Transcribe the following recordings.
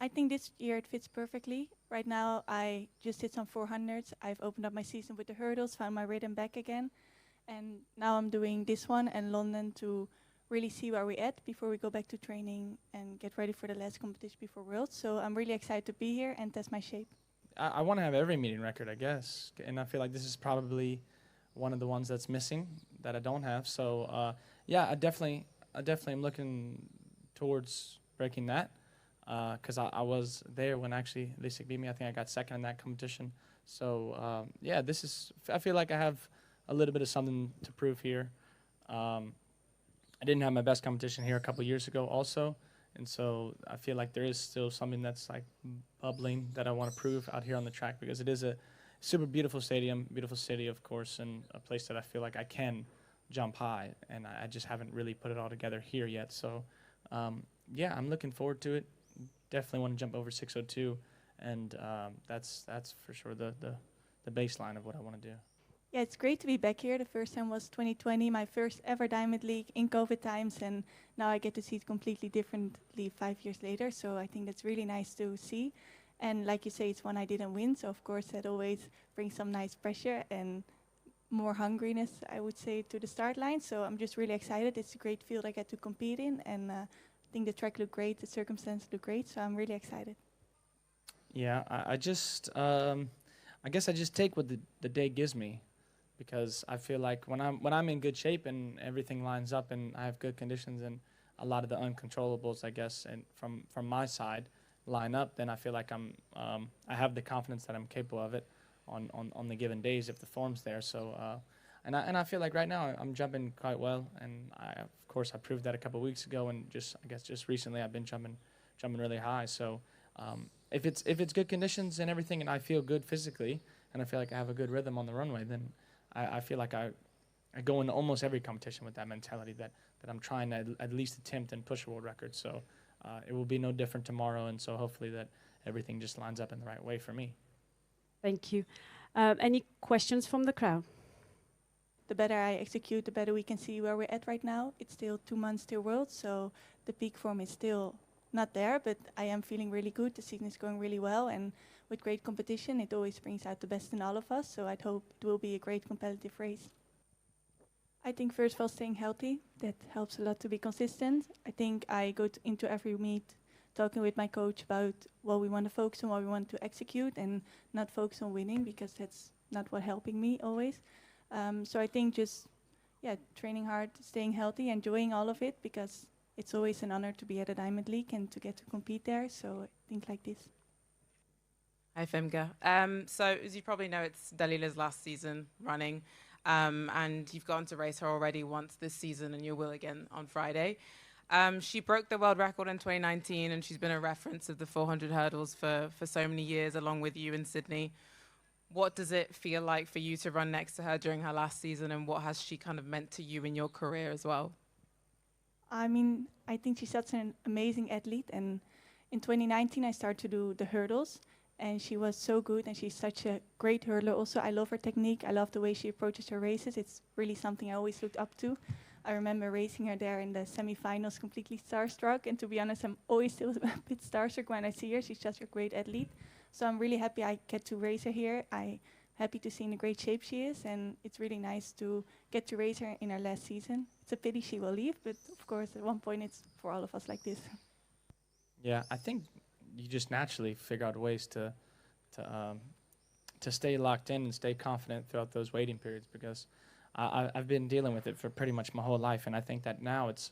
I think this year it fits perfectly. Right now, I just did some 400s. I've opened up my season with the hurdles, found my rhythm back again, and now I'm doing this one and London to really see where we're at before we go back to training and get ready for the last competition before Worlds. So I'm really excited to be here and test my shape. I want to have every meeting record, I guess, and I feel like this is probably one of the ones that's missing that I don't have. So yeah, I definitely am looking towards breaking that because I was there when actually Lisa beat me. I think I got second in that competition. So yeah, I feel like I have a little bit of something to prove here. I didn't have my best competition here a couple years ago also, and so I feel like there is still something that's like bubbling that I want to prove out here on the track because it is a super beautiful stadium, beautiful city, of course, and a place that I feel like I can jump high, and I just haven't really put it all together here yet. So yeah, I'm looking forward to it. Definitely want to jump over 602, and that's for sure the baseline of what I want to do. Yeah, it's great to be back here. The first time was 2020, my first ever Diamond League in COVID times, and now I get to see it completely differently 5 years later. So I think that's really nice to see. And like you say, it's one I didn't win, so of course that always brings some nice pressure and more hungriness, I would say, to the start line. So I'm just really excited. It's a great field I get to compete in, and I think the track looked great, the circumstances look great, so I'm really excited. Yeah, I guess I just take what the day gives me, because I feel like when I'm in good shape and everything lines up and I have good conditions and a lot of the uncontrollables, I guess, and from my side line up, then I feel like I have the confidence that I'm capable of it on the given days if the form's there. So and I feel like right now I'm jumping quite well, and of course I proved that a couple of weeks ago, and I guess just recently I've been jumping really high. So if it's good conditions and everything, and I feel good physically, and I feel like I have a good rhythm on the runway, then I feel like I go into almost every competition with that mentality that I'm trying to at least attempt and push a world record. So it will be no different tomorrow, and so hopefully that everything just lines up in the right way for me. Thank you. Any questions from the crowd? The better I execute, the better we can see where we're at right now. It's still 2 months till Worlds, so the peak form is still not there, but I am feeling really good. The season is going really well, and with great competition, it always brings out the best in all of us. So I'd hope it will be a great competitive race. I think first of all, staying healthy, that helps a lot to be consistent. I think I go into every meet talking with my coach about what we want to focus on, what we want to execute, and not focus on winning, because that's not what helping me always. So I think just, yeah, training hard, staying healthy, enjoying all of it, because it's always an honor to be at a Diamond League and to get to compete there. So I think like this. Hi, Femke. So as you probably know, it's Dalilah's last season running, and you've gone to race her already once this season, and you will again on Friday. She broke the world record in 2019, and she's been a reference of the 400 hurdles for so many years, along with you in Sydney. What does it feel like for you to run next to her during her last season, and what has she kind of meant to you in your career as well? I mean, I think she's such an amazing athlete, and in 2019 I started to do the hurdles, and she was so good, and she's such a great hurdler also. I love her technique, I love the way she approaches her races. It's really something I always looked up to. I remember racing her there in the semi-finals, completely starstruck, and to be honest, I'm always still a bit starstruck when I see her. She's just a great athlete. So I'm really happy I get to race her here. I'm happy to see in the great shape she is, and it's really nice to get to race her in her last season. It's a pity she will leave, but of course at one point it's for all of us like this. Yeah, I think you just naturally figure out ways to stay locked in and stay confident throughout those waiting periods, because I've been dealing with it for pretty much my whole life, and I think that now it's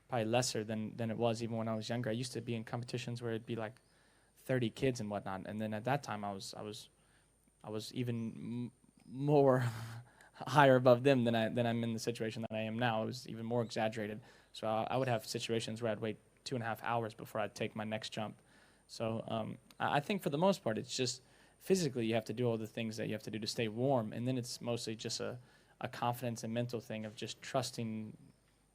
probably lesser than it was even when I was younger. I used to be in competitions where it'd be like 30 kids and whatnot, and then at that time I was even more higher above them than I'm in the situation that I am now. It was even more exaggerated. So I would have situations where I'd wait 2.5 hours before I'd take my next jump. So I think for the most part, it's just physically you have to do all the things that you have to do to stay warm, and then it's mostly just a confidence and mental thing of just trusting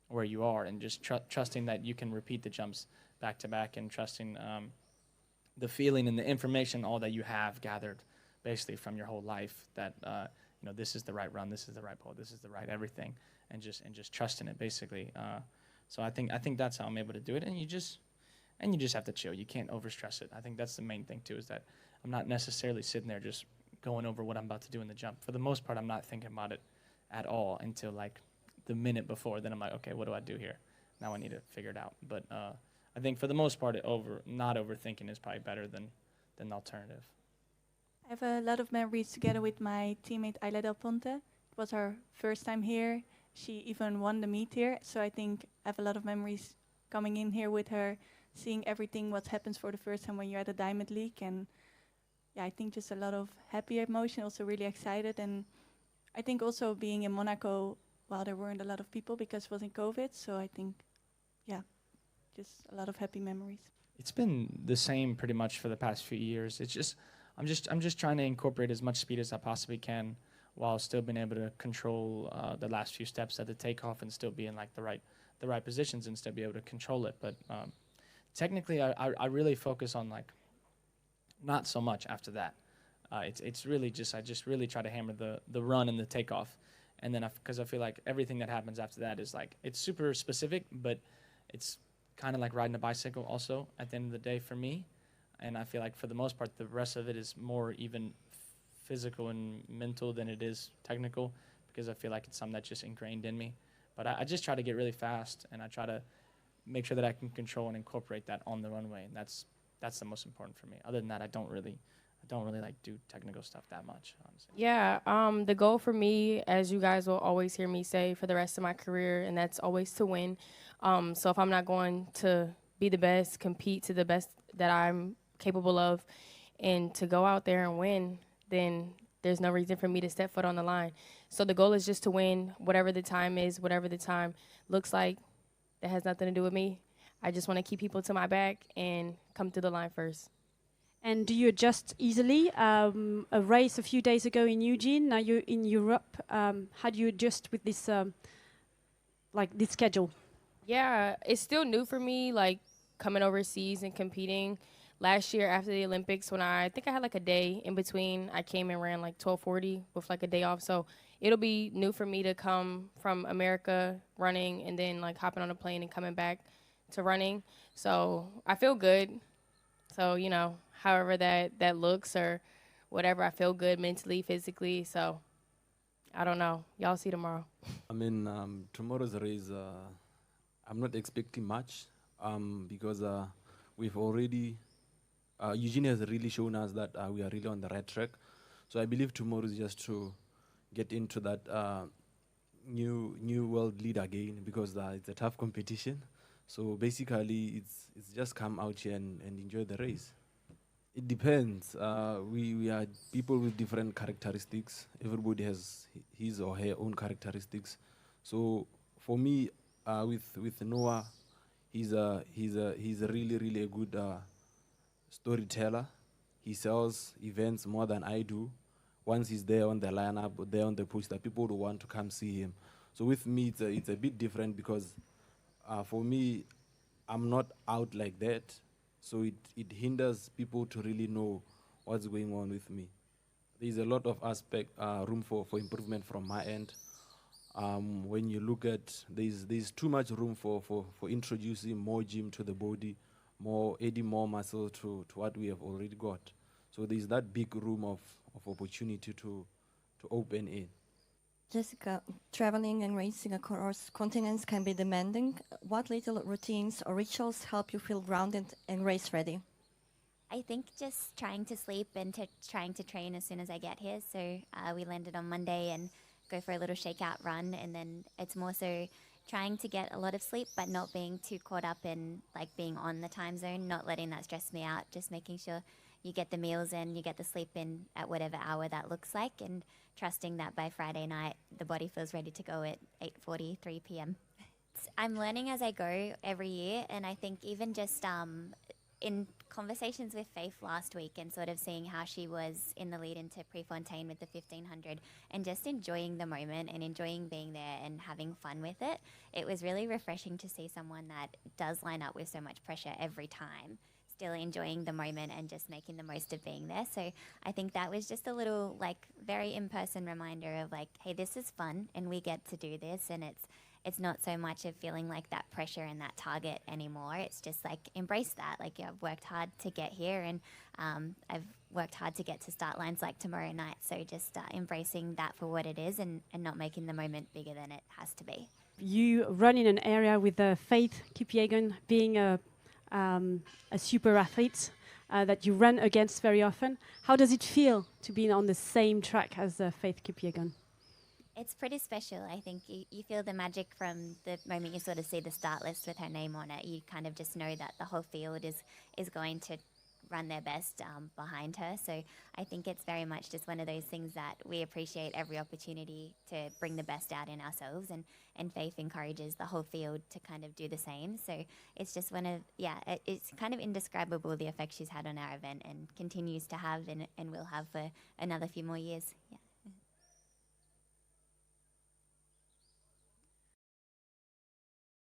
where you are, and just trusting that you can repeat the jumps back to back, and trusting the feeling and the information, all that you have gathered basically from your whole life, that this is the right run, this is the right pull, this is the right everything, and just trusting it basically. So I think that's how I'm able to do it, and and you just have to chill. You can't overstress it. I think that's the main thing too, is that I'm not necessarily sitting there just going over what I'm about to do in the jump. For the most part, I'm not thinking about it at all until like the minute before. Then I'm like, okay, what do I do here? Now I need to figure it out. But I think for the most part, not overthinking is probably better than the alternative. I have a lot of memories together with my teammate Ayla Del Ponte. It was her first time here. She even won the meet here. So I think I have a lot of memories coming in here with her, seeing everything what happens for the first time when you're at a Diamond League. And yeah, I think just a lot of happy emotion, also really excited. And I think also being in Monaco while there weren't a lot of people because it was in COVID. So I think, yeah, just a lot of happy memories. It's been the same pretty much for the past few years. It's just I'm just trying to incorporate as much speed as I possibly can while still being able to control the last few steps at the takeoff and still be in like the right positions and still be able to control it. But technically, I really focus on like not so much after that. It's really just I just really try to hammer the run and the takeoff, and then because I feel like everything that happens after that is like it's super specific, but it's kind of like riding a bicycle also at the end of the day for me. And I feel like for the most part, the rest of it is more even physical and mental than it is technical, because I feel like it's something that's just ingrained in me. But I just try to get really fast, and I try to make sure that I can control and incorporate that on the runway. And that's the most important for me. Other than that, I don't really like do technical stuff that much, honestly. Yeah, the goal for me, as you guys will always hear me say for the rest of my career, and that's always to win. So if I'm not going to be the best, compete to the best that I'm capable of, and to go out there and win, then there's no reason for me to step foot on the line. So the goal is just to win, whatever the time is, whatever the time looks like. That has nothing to do with me. I just want to keep people to my back and come through the line first. And do you adjust easily? A race a few days ago in Eugene, now you're in Europe. How do you adjust with this, this schedule? Yeah, it's still new for me, like coming overseas and competing. Last year after the Olympics, when I think I had like a day in between, I came and ran like 12:40 with like a day off. So it'll be new for me to come from America running and then like hopping on a plane and coming back to running. So I feel good. So, however that looks or whatever, I feel good mentally, physically. So I don't know. Y'all see tomorrow. I mean, tomorrow's race, I'm not expecting much because we've already, Eugene has really shown us that we are really on the right track. So I believe tomorrow is just to get into that new world lead again, because it's a tough competition. So basically, it's just come out here and enjoy the race. It depends. We are people with different characteristics. Everybody has his or her own characteristics. So for me, with Noah, he's a really a good storyteller. He sells events more than I do. Once he's there on the lineup, there on the poster, people will want to come see him. So with me, it's a bit different because for me, I'm not out like that. So it hinders people to really know what's going on with me. There's a lot of room for improvement from my end. When you look at, there's too much room for introducing more gym to the body, adding more muscle to what we have already got. So there's that big room of opportunity to open in. Jessica, traveling and racing across continents can be demanding. What little routines or rituals help you feel grounded and race ready? I think just trying to sleep and trying to train as soon as I get here. So we landed on Monday and go for a little shakeout run, and then it's more so trying to get a lot of sleep but not being too caught up in like being on the time zone, not letting that stress me out, just making sure you get the meals in, you get the sleep in at whatever hour that looks like, and trusting that by Friday night the body feels ready to go at 8:43 p.m. I'm learning as I go every year, and I think even just in conversations with Faith last week and sort of seeing how she was in the lead into Prefontaine with the 1500 and just enjoying the moment and enjoying being there and having fun with it, it was really refreshing to see someone that does line up with so much pressure every time still enjoying the moment and just making the most of being there. So I think that was just a little like very in-person reminder of like, hey, this is fun and we get to do this, and it's not so much of feeling like that pressure and that target anymore. It's just like embrace that. Like I've worked hard to get here, and I've worked hard to get to start lines like tomorrow night. So just embracing that for what it is, and not making the moment bigger than it has to be. You run in an area with Faith Kipyegon being a super athlete that you run against very often. How does it feel to be on the same track as Faith Kipyegon? It's pretty special. I think you feel the magic from the moment you sort of see the start list with her name on it. You kind of just know that the whole field is going to run their best behind her. So I think it's very much just one of those things that we appreciate every opportunity to bring the best out in ourselves, and Faith encourages the whole field to kind of do the same. So it's just it's kind of indescribable the effect she's had on our event and continues to have and will have for another few more years. Yeah.